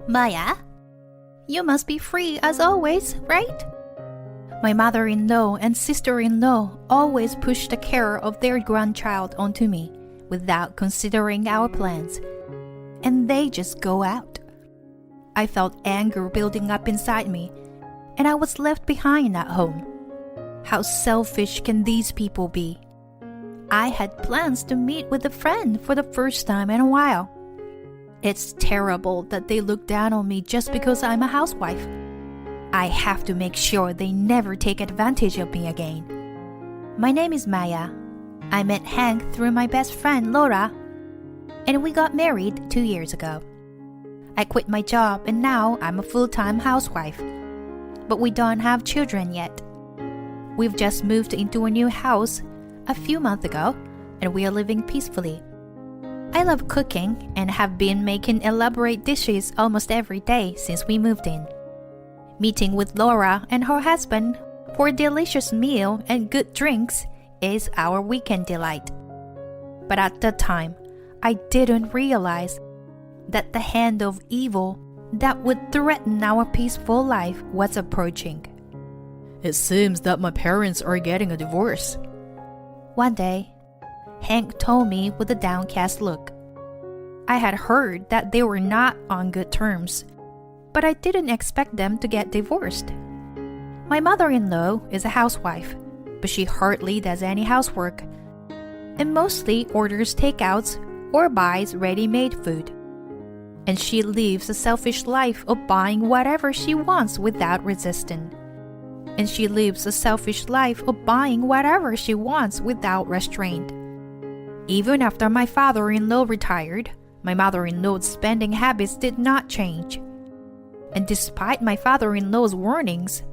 Maya, you must be free as always, right? My mother-in-law and sister-in-law always push the care of their grandchild onto me without considering our plans, and they just go out. I felt anger building up inside me, and I was left behind at home. How selfish can these people be? I had plans to meet with a friend for the first time in a while. It's terrible that they look down on me just because I'm a housewife. I have to make sure they never take advantage of me again. My name is Maya. I met Hank through my best friend Laura, and we got married 2 years ago. I quit my job and now I'm a full-time housewife. But we don't have children yet. We've just moved into a new house a few months ago, and we are living peacefully. I love cooking and have been making elaborate dishes almost every day since we moved in. Meeting with Laura and her husband for a delicious meal and good drinks is our weekend delight. But at the time, I didn't realize that the hand of evil that would threaten our peaceful life was approaching. It seems that my parents are getting a divorce. One day, Hank told me with a downcast look. I had heard that they were not on good terms, but I didn't expect them to get divorced. My mother-in-law is a housewife, but she hardly does any housework, and mostly orders takeouts or buys ready-made food. And she lives a selfish life of buying whatever she wants without resistance. And she lives a selfish life of buying whatever she wants without restraint. Even after my father-in-law retired, my mother-in-law's spending habits did not change. And despite my father-in-law's warnings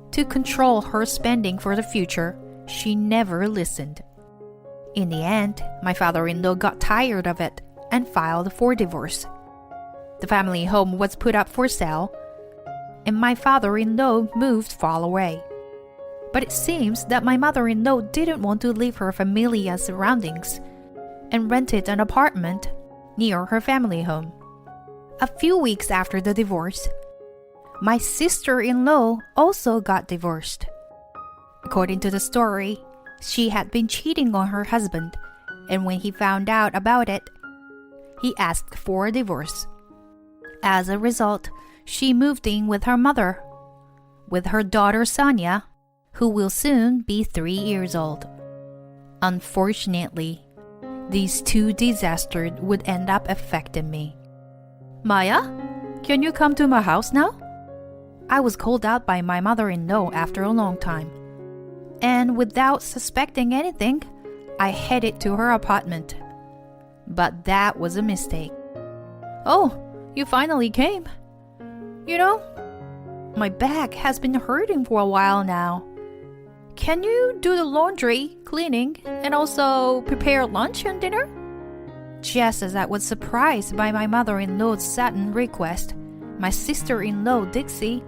to control her spending for the future, she never listened. In the end, my father-in-law got tired of it and filed for divorce. The family home was put up for sale, and my father-in-law moved far away. But it seems that my mother-in-law didn't want to leave her familiar surroundings and rented an apartment near her family home. A few weeks after the divorce, my sister-in-law also got divorced. According to the story, she had been cheating on her husband, and when he found out about it, he asked for a divorce. As a result, she moved in with her mother, with her daughter Sonia, who will soon be 3 years old. Unfortunately, these two disasters would end up affecting me. Maya, can you come to my house now? I was called out by my mother-in-law after a long time, and without suspecting anything, I headed to her apartment. But that was a mistake. Oh, you finally came. You know, my back has been hurting for a while now. Can you do the laundry, cleaning, and also prepare lunch and dinner? Just as I was surprised by my mother-in-law's sudden request, my sister-in-law Dixie,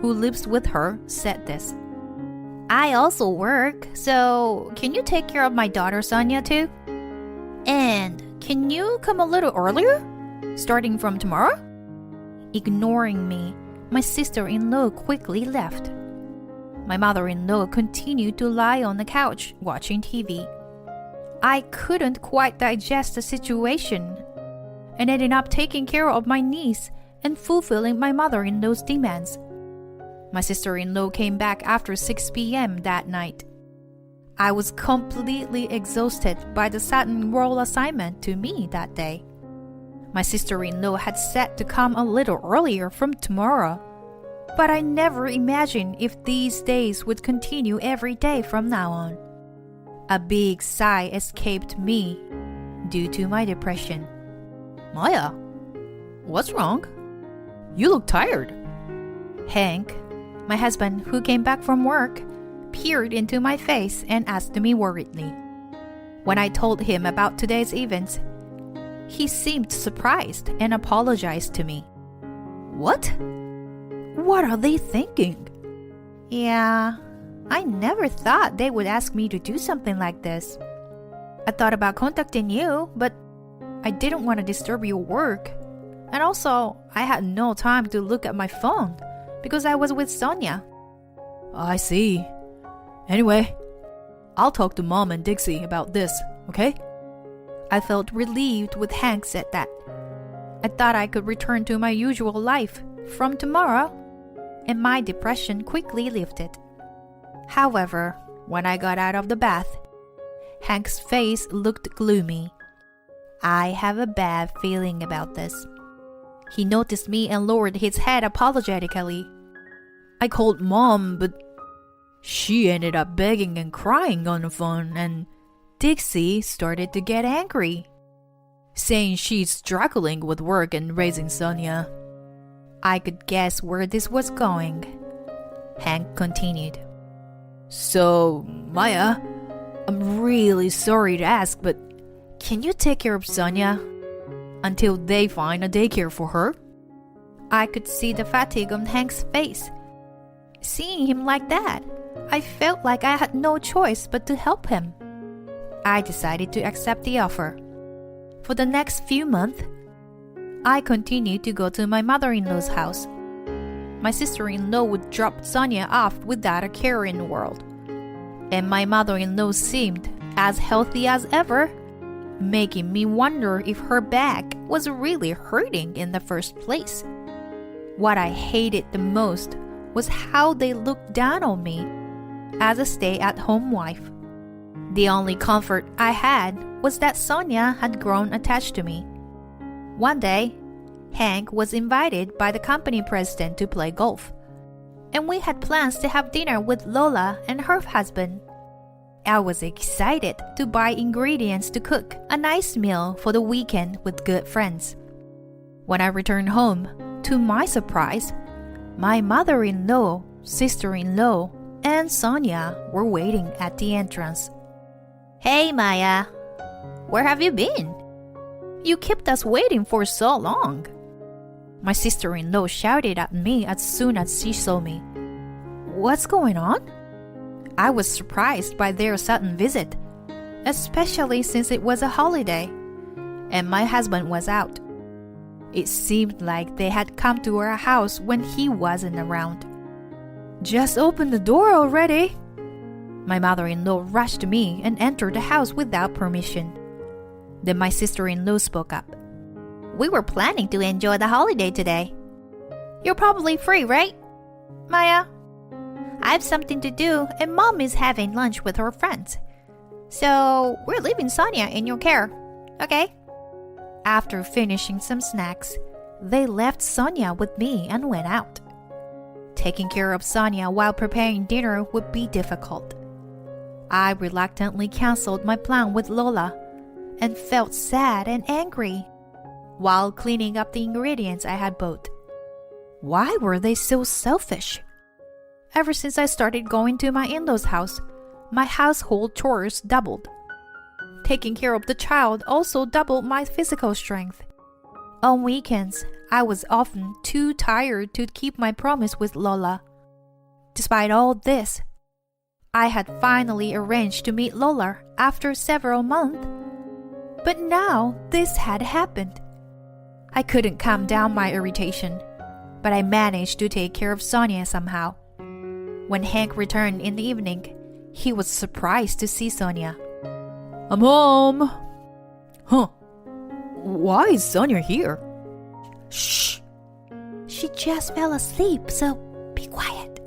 who lives with her, said this. I also work, so can you take care of my daughter Sonia too? And can you come a little earlier, starting from tomorrow? Ignoring me, my sister-in-law quickly left. My mother-in-law continued to lie on the couch watching TV. I couldn't quite digest the situation and ended up taking care of my niece and fulfilling my mother-in-law's demands. My sister-in-law came back after 6 p.m. that night. I was completely exhausted by the sudden role assignment to me that day. My sister-in-law had said to come a little earlier from tomorrow, but I never imagined if these days would continue every day from now on. A big sigh escaped me due to my depression. Maya, what's wrong? You look tired. Hank, my husband who came back from work, peered into my face and asked me worriedly. When I told him about today's events, he seemed surprised and apologized to me. What? What are they thinking? Yeah, I never thought they would ask me to do something like this. I thought about contacting you, but I didn't want to disturb your work. And also, I had no time to look at my phone because I was with Sonia. I see. Anyway, I'll talk to Mom and Dixie about this, okay? I felt relieved when Hank said that. I thought I could return to my usual life from tomorrow, and my depression quickly lifted. However, when I got out of the bath, Hank's face looked gloomy. I have a bad feeling about this. He noticed me and lowered his head apologetically. I called Mom, but she ended up begging and crying on the phone, and Dixie started to get angry, saying she's struggling with work and raising Sonia. I could guess where this was going. Hank continued. So, Maya, I'm really sorry to ask, but can you take care of Sonia until they find a daycare for her? I could see the fatigue on Hank's face. Seeing him like that, I felt like I had no choice but to help him. I decided to accept the offer. For the next few months, I continued to go to my mother-in-law's house. My sister-in-law would drop Sonia off without a care in the world. And my mother-in-law seemed as healthy as ever, making me wonder if her back was really hurting in the first place. What I hated the most was how they looked down on me as a stay-at-home wife. The only comfort I had was that Sonia had grown attached to me. One day, Hank was invited by the company president to play golf, and we had plans to have dinner with Lola and her husband. I was excited to buy ingredients to cook a nice meal for the weekend with good friends. When I returned home, to my surprise, my mother-in-law, sister-in-law, and Sonia were waiting at the entrance. "Hey, Maya, where have you been? You kept us waiting for so long." My sister-in-law shouted at me as soon as she saw me. "What's going on?" I was surprised by their sudden visit, especially since it was a holiday, and my husband was out. It seemed like they had come to our house when he wasn't around. "Just open the door already." My mother-in-law rushed to me and entered the house without permission. Then my sister-in-law spoke up. "We were planning to enjoy the holiday today. You're probably free, right, Maya? I have something to do, and Mom is having lunch with her friends. So we're leaving Sonia in your care, okay?" After finishing some snacks, they left Sonia with me and went out. Taking care of Sonia while preparing dinner would be difficult. I reluctantly canceled my plan with Lola and felt sad and angry while cleaning up the ingredients I had bought. Why were they so selfish? Ever since I started going to my in-laws' house, my household chores doubled. Taking care of the child also doubled my physical strength. On weekends, I was often too tired to keep my promise with Lola. Despite all this, I had finally arranged to meet Lola after several months. But now this had happened. I couldn't calm down my irritation, but I managed to take care of Sonia somehow. When Hank returned in the evening, he was surprised to see Sonia. "I'm home." "Huh. Why is Sonia here?" "Shh. She just fell asleep, so be quiet."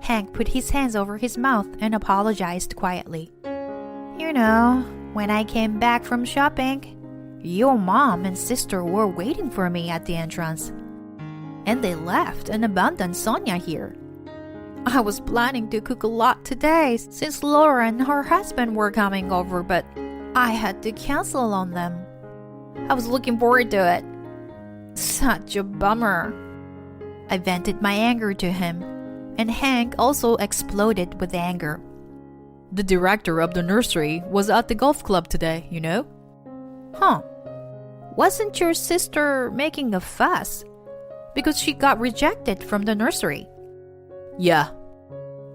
Hank put his hands over his mouth and apologized quietly. "You know, when I came back from shopping, your mom and sister were waiting for me at the entrance, and they left and abandoned Sonia here. I was planning to cook a lot today since Laura and her husband were coming over, but I had to cancel on them. I was looking forward to it. Such a bummer." I vented my anger to him, and Hank also exploded with anger. "The director of the nursery was at the golf club today, you know?" "Huh. Wasn't your sister making a fuss because she got rejected from the nursery?" "Yeah.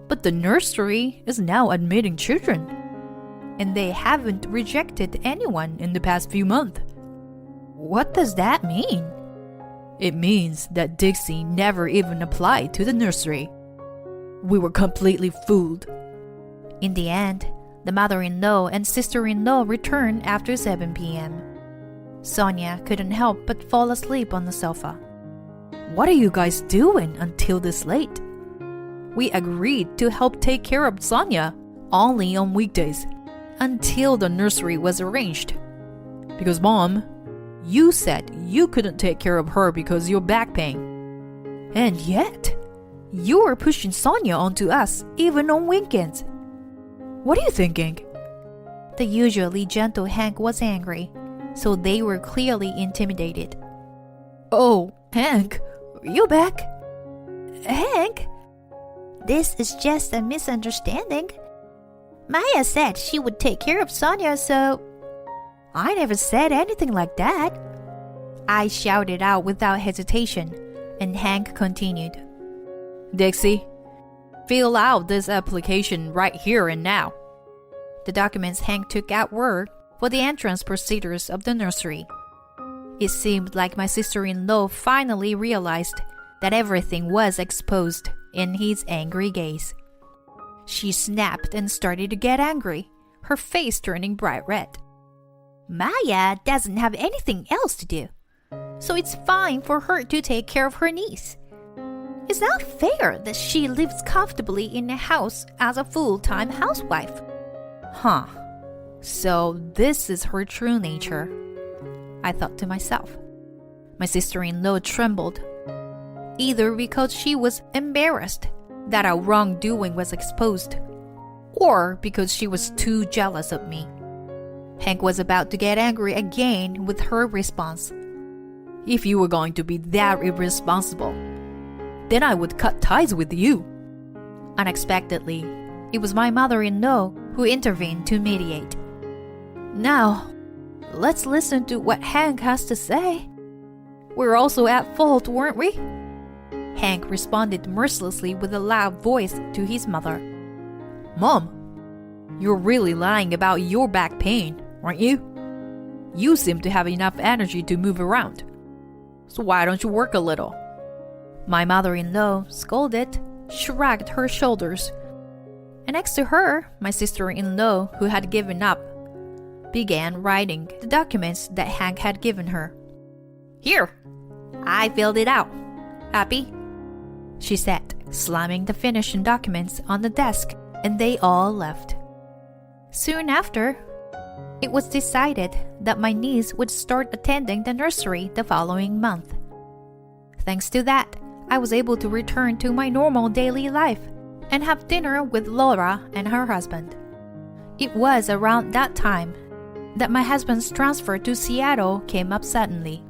But the nursery is now admitting children, and they haven't rejected anyone in the past few months." "What does that mean?" It means that Dixie never even applied to the nursery. We were completely fooled. In the end, the mother-in-law and sister-in-law returned after 7 p.m. Sonia couldn't help but fall asleep on the sofa. What are you guys doing until this late? We agreed to help take care of Sonia only on weekdays until the nursery was arranged. Because Mom, you said you couldn't take care of her because of your back pain. And yet, you were pushing Sonia onto us even on weekends. What are you thinking? The usually gentle Hank was angry, so they were clearly intimidated. Oh, Hank, you back? Hank? This is just a misunderstanding. Maya said she would take care of Sonia, so... I never said anything like that. I shouted out without hesitation, and Hank continued. Dixie, fill out this application right here and now. The documents Hank took out were for the entrance procedures of the nursery. It seemed like my sister-in-law finally realized that everything was exposed in his angry gaze. She snapped and started to get angry, her face turning bright red. Maya doesn't have anything else to do, so it's fine for her to take care of her niece. It's not fair that she lives comfortably in a house as a full-time housewife. Huh. So this is her true nature, I thought to myself. My sister-in-law trembled, either because she was embarrassed that our wrongdoing was exposed, or because she was too jealous of me. Hank was about to get angry again with her response. If you were going to be that irresponsible, then I would cut ties with you. Unexpectedly, it was my mother-in-law who intervened to mediate. Now, let's listen to what Hank has to say. We're also at fault, weren't we? Hank responded mercilessly with a loud voice to his mother. Mom, you're really lying about your back pain, aren't you? You seem to have enough energy to move around. So why don't you work a little? My mother-in-law scolded, shrugged her shoulders, and next to her, my sister-in-law, who had given up, began writing the documents that Hank had given her. Here, I filled it out. Happy? She said, slamming the finishing documents on the desk, and they all left. Soon after, it was decided that my niece would start attending the nursery the following month. Thanks to that, I was able to return to my normal daily life and have dinner with Laura and her husband. It was around that time that my husband's transfer to Seattle came up suddenly.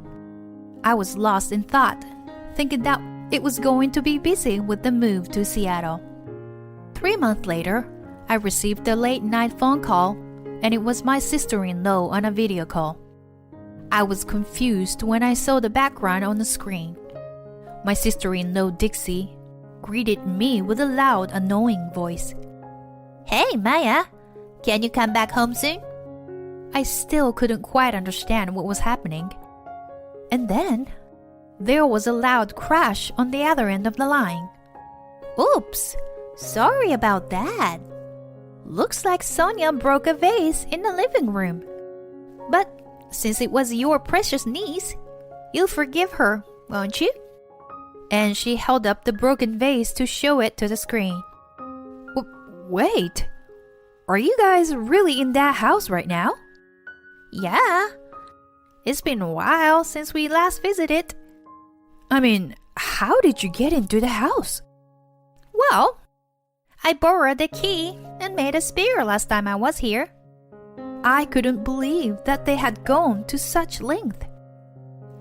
I was lost in thought, thinking that it was going to be busy with the move to Seattle. 3 months later, I received a late-night phone call, and it was my sister-in-law on a video call. I was confused when I saw the background on the screen. My sister-in-law, Dixie, greeted me with a loud, annoying voice. Hey, Maya, can you come back home soon? I still couldn't quite understand what was happening. And then, there was a loud crash on the other end of the line. Oops, sorry about that. Looks like Sonia broke a vase in the living room. But since it was your precious niece, you'll forgive her, won't you? And she held up the broken vase to show it to the screen. Wait, are you guys really in that house right now? Yeah. It's been a while since we last visited. I mean, how did you get into the house? Well, I borrowed the key and made a spare last time I was here. I couldn't believe that they had gone to such length.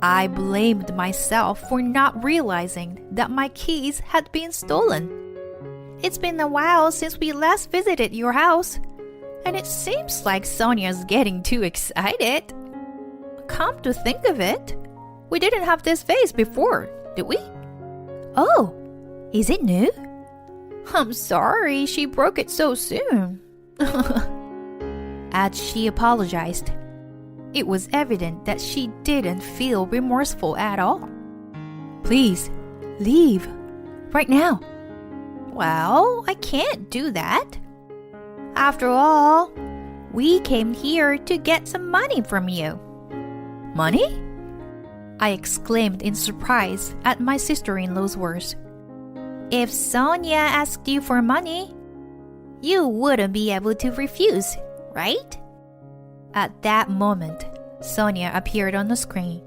I blamed myself for not realizing that my keys had been stolen. It's been a while since we last visited your house, and it seems like Sonia's getting too excited. Come to think of it, we didn't have this vase before, did we? Oh, is it new? I'm sorry she broke it so soon. As she apologized, it was evident that she didn't feel remorseful at all. Please, leave. Right now. Well, I can't do that. After all, we came here to get some money from you. Money? I exclaimed in surprise at my sister-in-law's words. If Sonia asked you for money, you wouldn't be able to refuse, right? At that moment, Sonia appeared on the screen.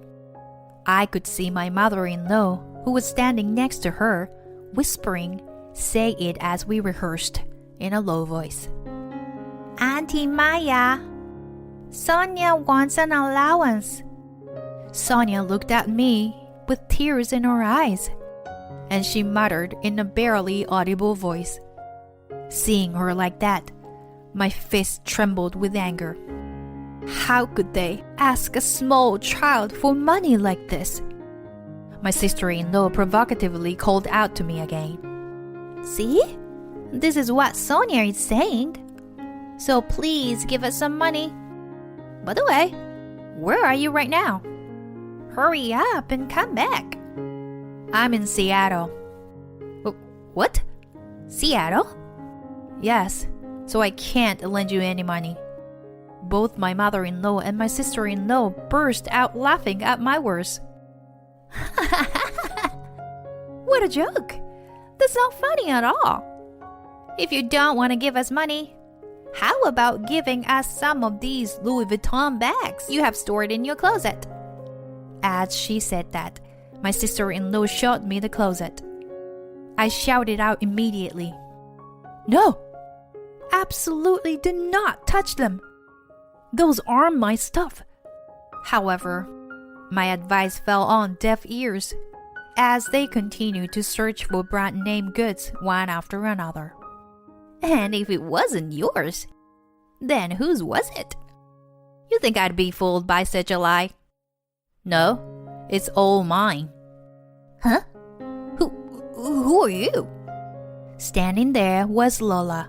I could see my mother-in-law, who was standing next to her, whispering, "Say it as we rehearsed," in a low voice. Auntie Maya, Sonia wants an allowance. Sonia looked at me with tears in her eyes, and she muttered in a barely audible voice. Seeing her like that, my fist trembled with anger. How could they ask a small child for money like this? My sister-in-law provocatively called out to me again. See? This is what Sonia is saying. So please give us some money. By the way, where are you right now? Hurry up and come back. I'm in Seattle. What? Seattle? Yes, so I can't lend you any money. Both my mother-in-law and my sister-in-law burst out laughing at my words. What a joke! That's not funny at all. If you don't want to give us money, how about giving us some of these Louis Vuitton bags you have stored in your closet? As she said that, my sister-in-law showed me the closet. I shouted out immediately, "No! Absolutely do not touch them! Those aren't my stuff." However, my advice fell on deaf ears as they continued to search for brand-name goods one after another. And if it wasn't yours, then whose was it? You think I'd be fooled by such a lie? No, it's all mine. Huh? Who are you? Standing there was Lola.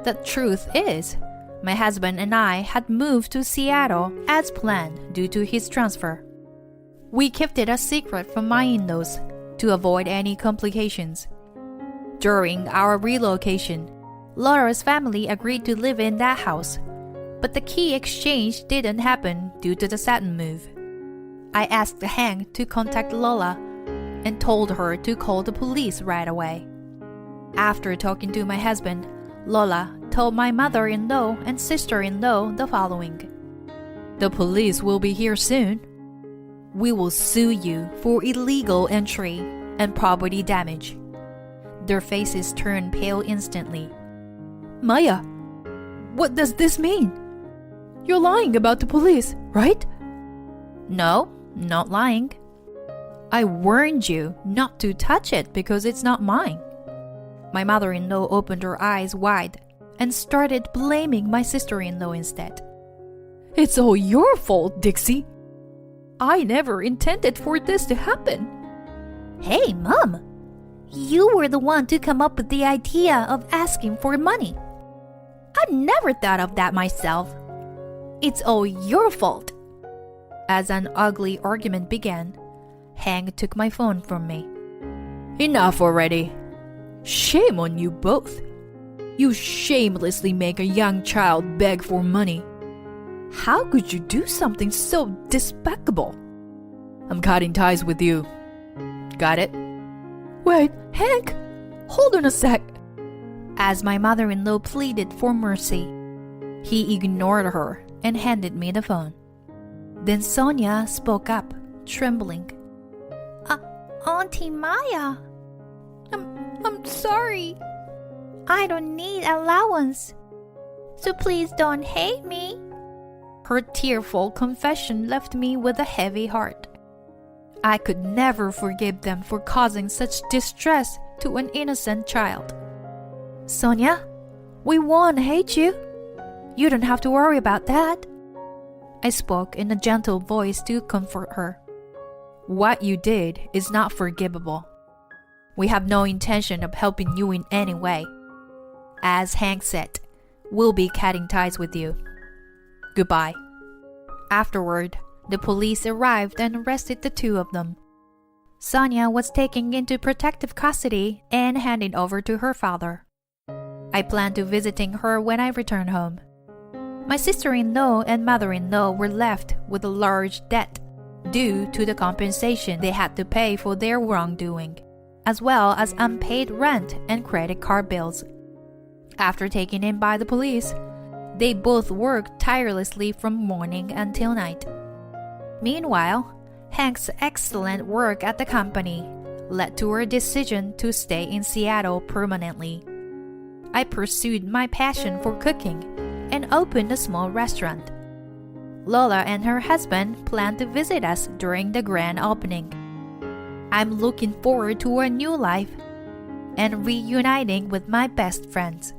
The truth is, my husband and I had moved to Seattle as planned due to his transfer. We kept it a secret from my in-laws to avoid any complications. During our relocation, Laura's family agreed to live in that house, but the key exchange didn't happen due to the sudden move. I asked Hank to contact Lola and told her to call the police right away. After talking to my husband, Lola told my mother-in-law and sister-in-law the following. The police will be here soon. We will sue you for illegal entry and property damage. Their faces turned pale instantly. Maya, what does this mean? You're lying about the police, right? No, not lying. I warned you not to touch it because it's not mine. My mother-in-law opened her eyes wide and started blaming my sister-in-law instead. It's all your fault, Dixie. I never intended for this to happen. Hey, Mom. You were the one to come up with the idea of asking for money. I never thought of that myself. It's all your fault. As an ugly argument began, Hank took my phone from me. Enough already. Shame on you both. You shamelessly make a young child beg for money. How could you do something so despicable? I'm cutting ties with you. Got it? Wait, Hank, hold on a sec. As my mother-in-law pleaded for mercy, he ignored her and handed me the phone. Then Sonia spoke up, trembling. Auntie Maya, I'm sorry. I don't need allowance, so please don't hate me. Her tearful confession left me with a heavy heart. I could never forgive them for causing such distress to an innocent child. Sonia, we won't hate you. You don't have to worry about that. I spoke in a gentle voice to comfort her. What you did is not forgivable. We have no intention of helping you in any way. As Hank said, we'll be cutting ties with you. Goodbye. Afterward, the police arrived and arrested the two of them. Sonia was taken into protective custody and handed over to her father. I plan to visiting her when I return home. My sister-in-law and mother-in-law were left with a large debt due to the compensation they had to pay for their wrongdoing, as well as unpaid rent and credit card bills. After taken in by the police, they both worked tirelessly from morning until night. Meanwhile, Hank's excellent work at the company led to her decision to stay in Seattle permanently. I pursued my passion for cooking and opened a small restaurant. Lola and her husband plan to visit us during the grand opening. I'm looking forward to a new life and reuniting with my best friends.